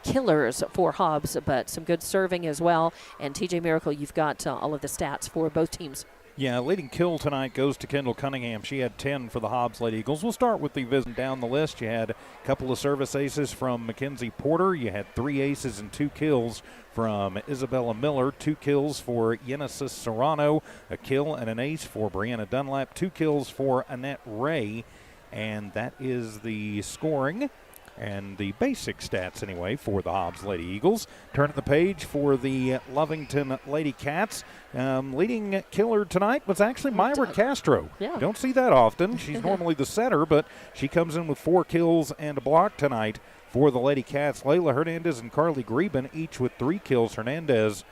killers for Hobbs, but some good serving as well. And TJ Miracle, you've got all of the stats for both teams. Yeah, leading kill tonight goes to Kendall Cunningham. She had 10 for the Hobbs Lady Eagles. We'll start with the visit down the list. You had a couple of service aces from Mackenzie Porter. You had 3 aces and 2 kills from Isabella Miller. 2 kills for Yenesis Serrano. A kill and an ace for Brianna Dunlap. 2 kills for Annette Ray. And that is the scoring and the basic stats, anyway, for the Hobbs Lady Eagles. Turn the page for the Lovington Lady Cats. Leading killer tonight was actually Myra Castro. Yeah. Don't see that often. She's normally the setter, but she comes in with 4 kills and a block tonight for the Lady Cats. Layla Hernandez and Carly Greben each with 3 kills. Hernandez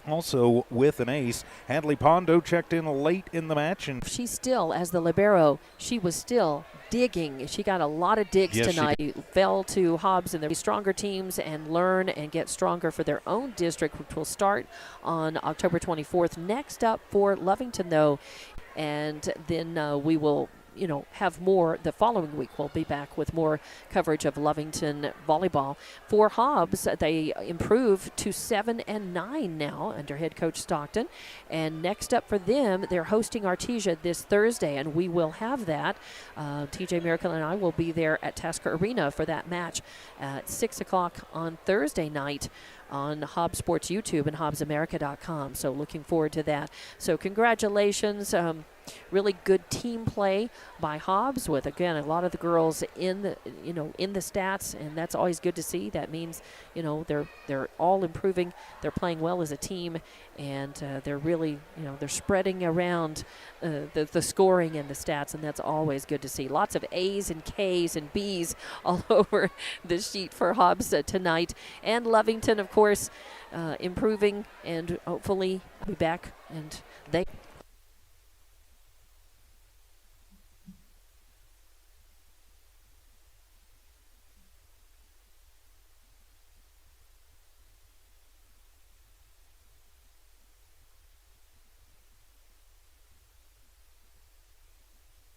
also with an ace. Hadley Pondo checked in late in the match. And she still, as the libero, she was still digging. She got a lot of digs tonight. She fell to Hobbs and the stronger teams and learn and get stronger for their own district, which will start on October 24th. Next up for Lovington, though, and then we will have more the following week. We'll be back with more coverage of Lovington volleyball. For Hobbs, they improved to 7-9 now under head coach Stockton. And next up for them, they're hosting Artesia this Thursday, and we will have that. TJ Miracle and I will be there at Tasker Arena for that match at 6 o'clock on Thursday night on Hobbs Sports YouTube and HobbsAmerica.com. So looking forward to that. So congratulations. Really good team play by Hobbs with, again, a lot of the girls in the in the stats, and that's always good to see. That means they're all improving. They're playing well as a team, and they're really they're spreading around the scoring and the stats, and that's always good to see. Lots of A's and K's and B's all over the sheet for Hobbs tonight. And Lovington, of course, improving, and hopefully be back, and they